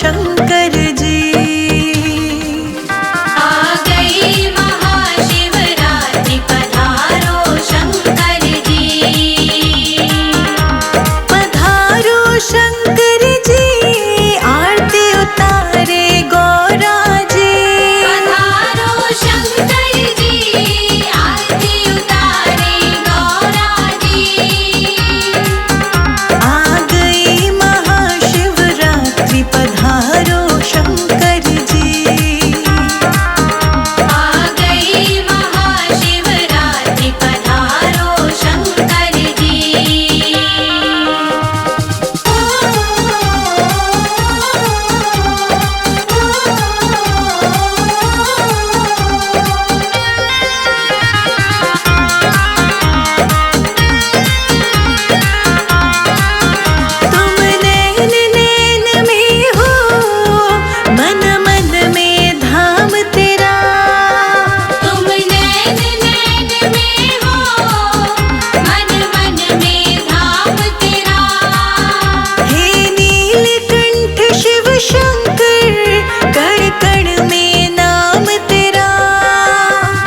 शंकर जी। आ गई महाशिवरात्रि पधारो शंकर जी। पधारो शंकर जी, आरती उतारे गौरा जी। पधारो शंकर जी, आरती उतारे गौरा जी। आ गई महाशिवरात्रि पधारो शंकर जी। आ गई महाशिवरात्रि पधारो शंकर जी। तुम नैन नैन में हो, मन मन में धाम तेरा। तुम नैन नैन में हो, मन मन में धाम तेरा। हे नीलकंठ शिव शंकर, कण कण में नाम तेरा।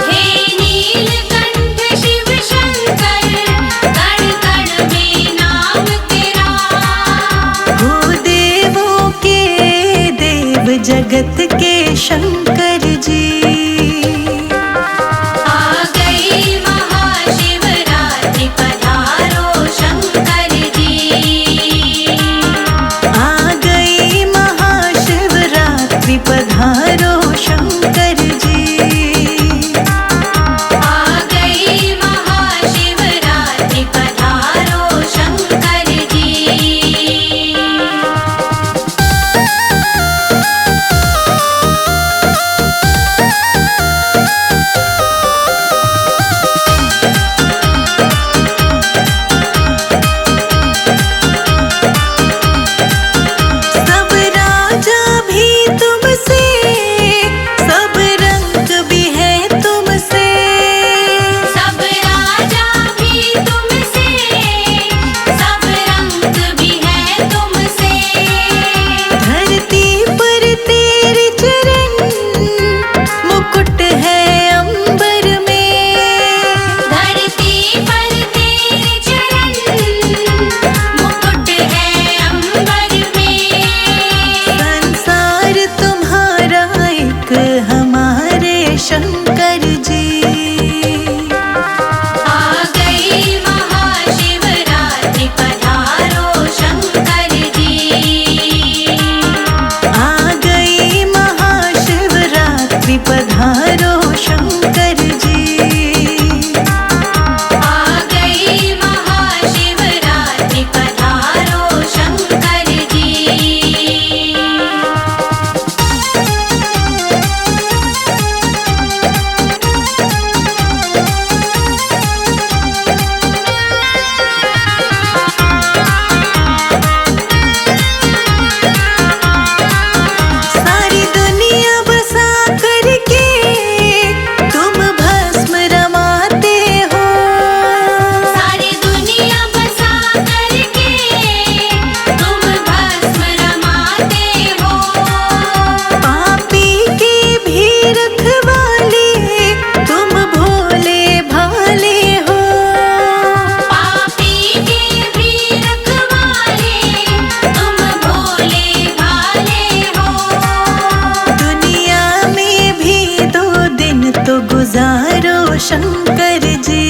हे नीलकंठ शिव शंकर, कण कण में नाम तेरा। हो देवों के देव, जगत के शंकर जी। आ गई महाशिवरात्रि पधारो शंकर जी। आ गई महाशिवरात्रि पधारो शंकर जी। आ गई महाशिवरात्रि पधारो शंकर जी। सब राजा भी तुमसे, सब रंग भी है तुमसे। सब राजा भी तुमसे, सब रंग भी है तुमसे। धरती पर तेरे चरण, मुकुट है अंबर में। धरती पर तेरे चरण, मुकुट है अंबर में। संसार तुम्हारा एक, हमारे शंकर जी। आ गई महाशिवरात्रि पधारो शंकर जी। आ गई महाशिवरात्रि पधारो शंकर जी। आ गई महाशिवरात्रि पधारो शंकर जी। सारी दुनिया बसा करके तुम भस्म रमाते हो। सारी दुनिया बसा करके तुम भस्म रमाते हो। पापी के भी रखवाले तुम भोले भाले हो। पापी के भी रखवाले तुम भोले भाले हो। दुनिया में भी 2 दिन तो गुजारो शंकर जी।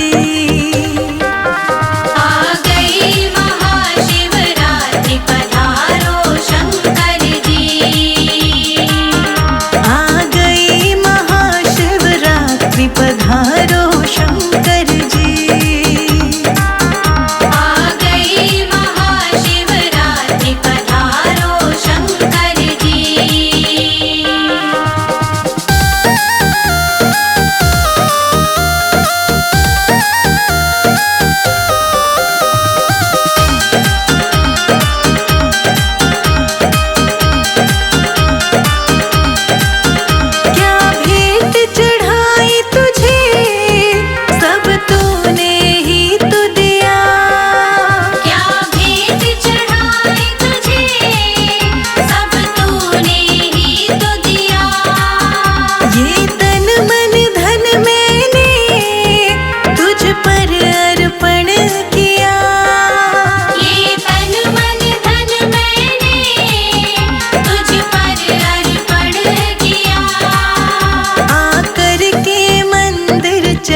आ गई महाशिवरात्रि पधारो शंकर जी। आ गई महाशिवरात्रि पधारो शंकर जी। आ गई महाशिवरात्रि पधारो शंकर जी।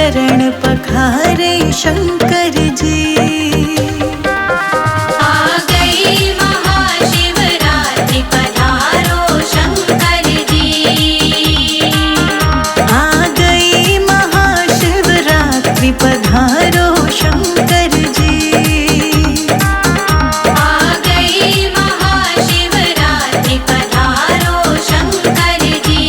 चरण पखारे शंकर जी। आ गई महाशिवरात्रि पधारो शंकर जी। आ गई महाशिवरात्रि पधारो शंकर जी। आ गई महाशिवरात्रि पधारो शंकर जी।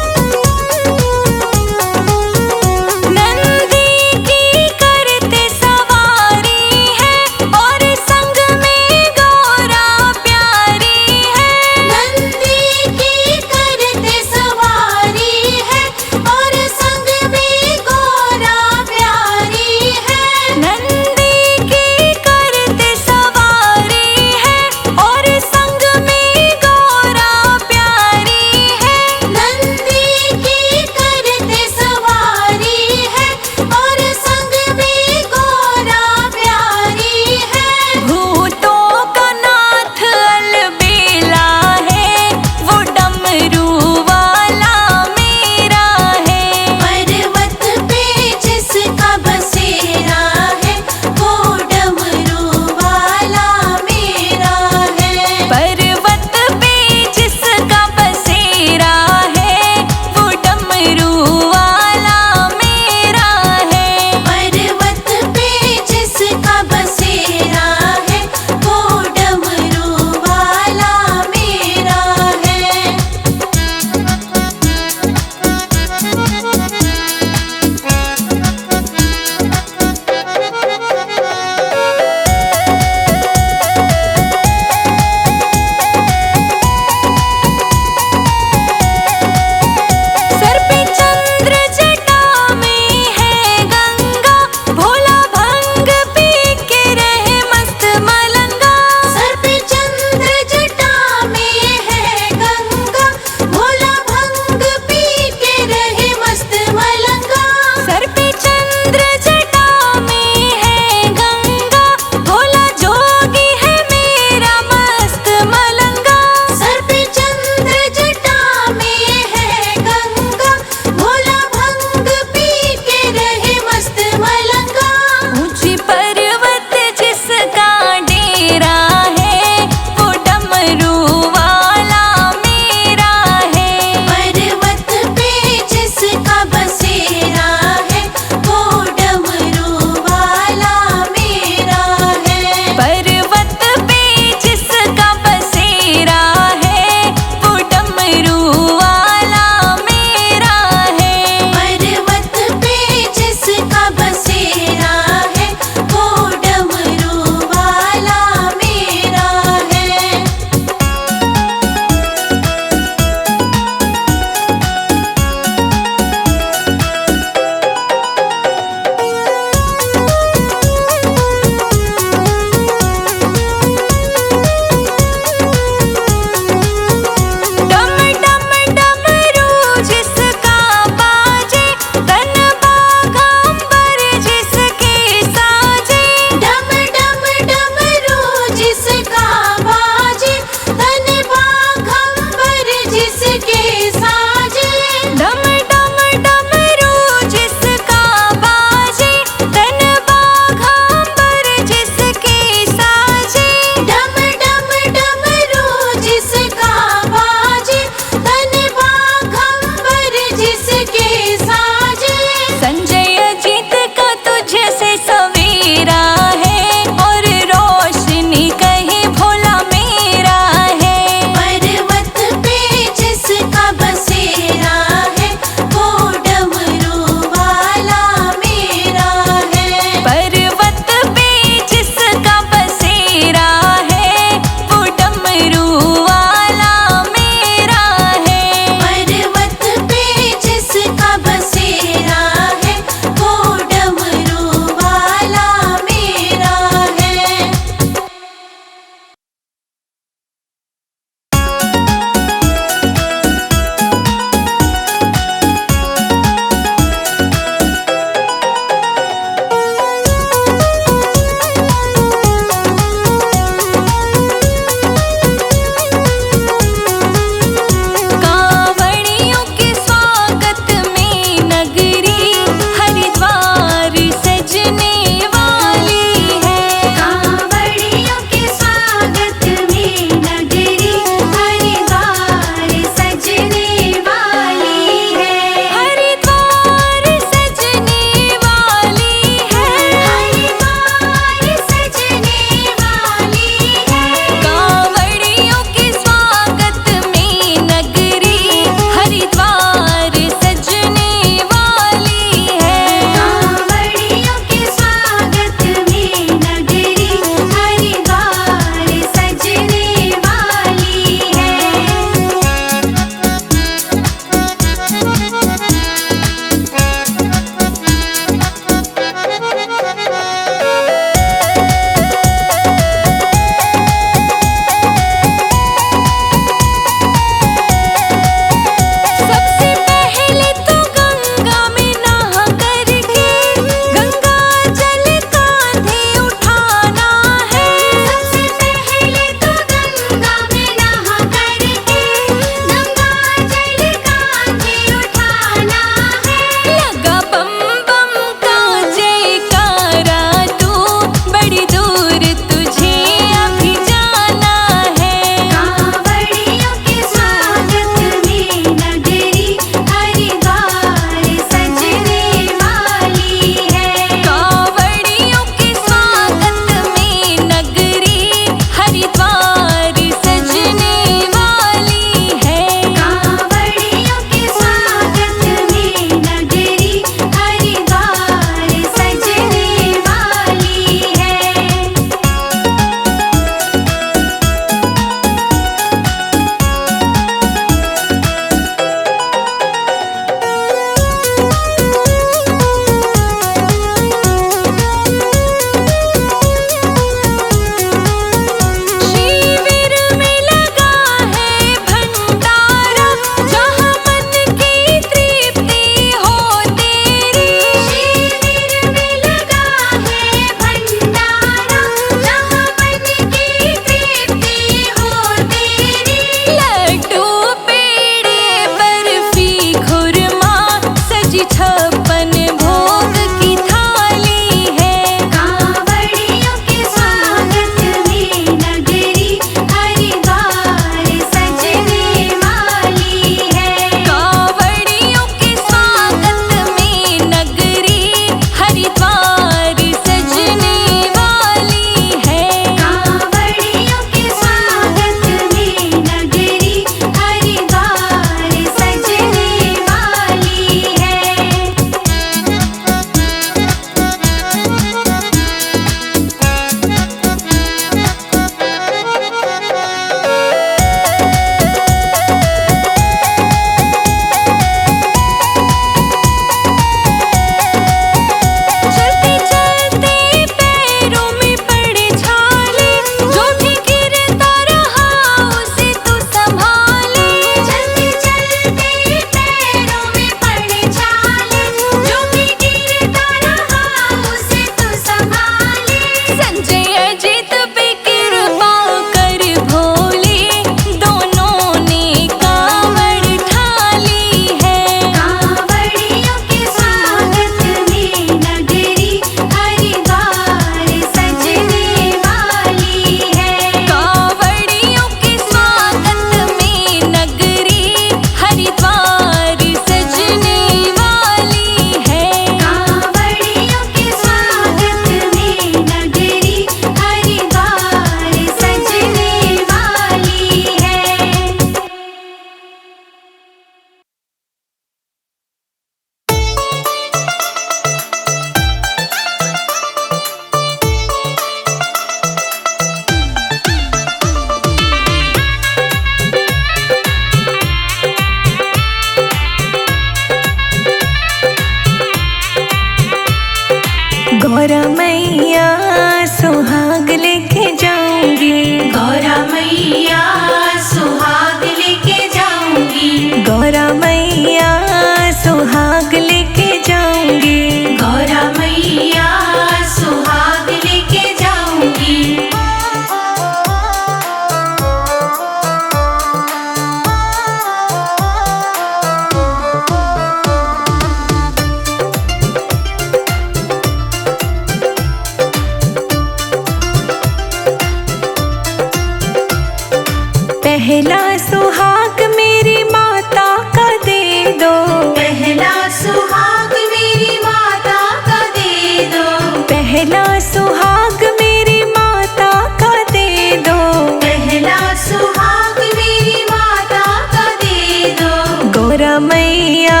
पहला सुहाग मेरी माता का दे दो, पहला सुहाग मेरी माता का दे दो, पहला सुहाग मेरी माता का दे दो, पहला सुहाग मेरी माता का दे दो। गौरा मैया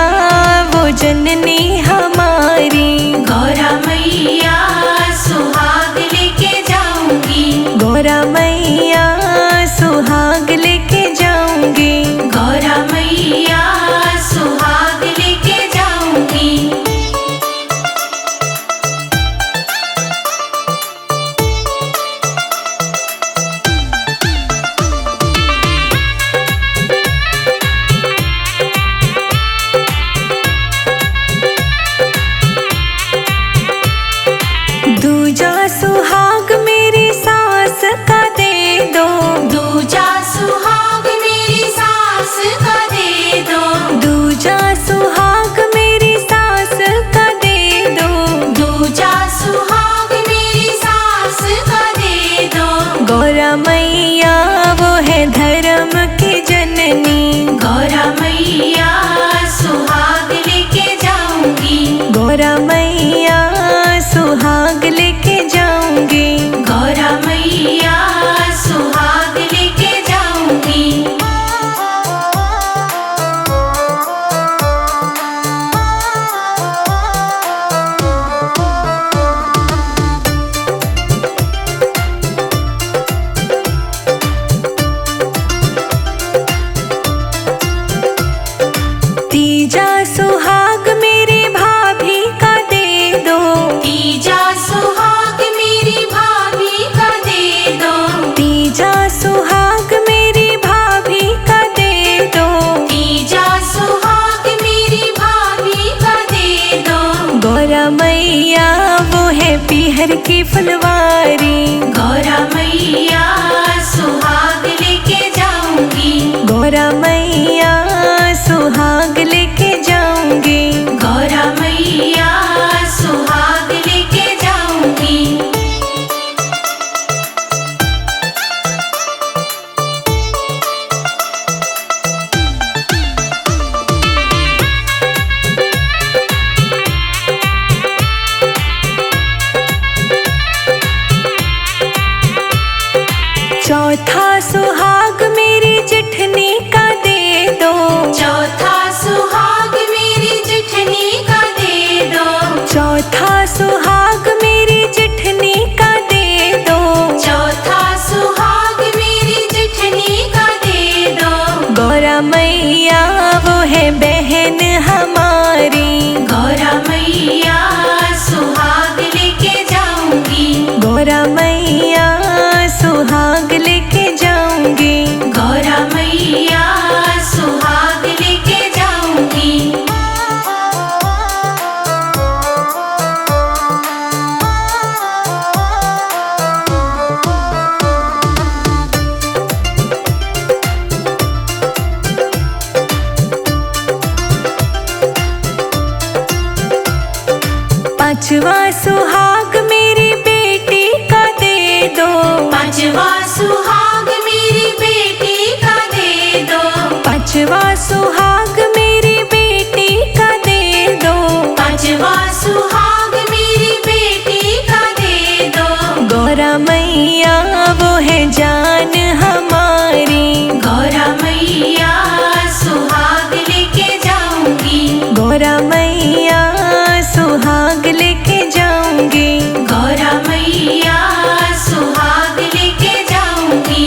वो जननी हमारी, गौरा मैया सुहाग लेके जाऊंगी, गौरा मैया सुहाग लेके जाऊंगी, गौरा मैया सुहाग लेके जाऊंगी। दूजा सुहाग मेरी सास का दे दो, दूजा सुहाग मेरी सास का दे दो, दूजा सुहाग मेरी सास का दे दो, दूजा सुहाग मेरी सास का दे दो। गौरा मैया वो है धर्म की जननी, गौरा मैया सुहाग लेके जाऊंगी, गौरा मैया सुहाग लेके जाऊंगी, गौरा मैया सुहाग लेके जाऊंगी। तीजा सुहाग मेरी भाभी का दे दो, तीजा सुहाग मेरी भाभी का दे दो, तीजा सुहाग मेरी भाभी का दे दो, तीजा सुहाग मेरी भाभी का दे दो। गौरा मैया वो है पीहर की फुलवारी, गौरा मैया सुहाग लेके जाऊंगी, गौरा मैया सुहाग लेके जाऊंगी, गौरा मैया सुहाग लेके जाऊंगी। चौथा सुहाग मेरी जिठनी का दे दो, चौथा सुहाग मेरी जिठनी का दे दो, चौथा सुहाग मेरी जिठनी का दे दो, चौथा सुहाग मेरी जिठनी का दे दो। गौरा मैया वो है बहन हमारी, गौरा मैया सुहाग लेके जाऊंगी, गौरा मैया सुहाग लेके जाऊंगी, गौरा मैया सुहाग लेके जाऊंगी। पांचवा सुहाग मेरी बेटी का दे दो, पांचवा सुहाग मेरी बेटी का दे दो, पांचवा सुहाग मेरी बेटी का दे दो, पांचवा सुहाग मेरी बेटी का दे दो। गौरा मैया वो है जान हमारी, गौरा मैया सुहाग लेके जाऊंगी, गौरा मैया सुहाग लेके जाऊंगी, गौरा मैया सुहाग लेके जाऊंगी।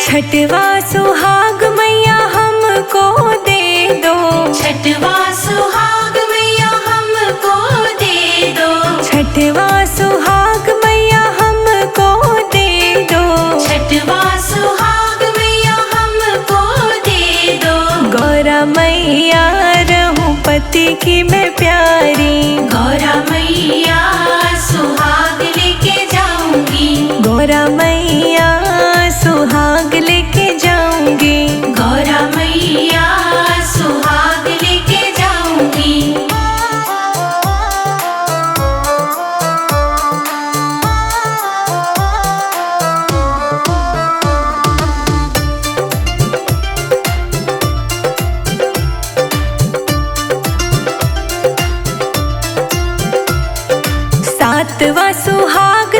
छठवा सुहाग मैया हमको दे दो, छठवा सुहाग मैया हमको दे दो, छठवा सुहाग मैया हमको दे दो, छठवा सुहाग मैया हमको दे दो। गौरा मैया रहूं पति की मैं प्यारी, गौरा मैया सुहाग लेके जाऊंगी, गौरा मैया सातवां सुहाग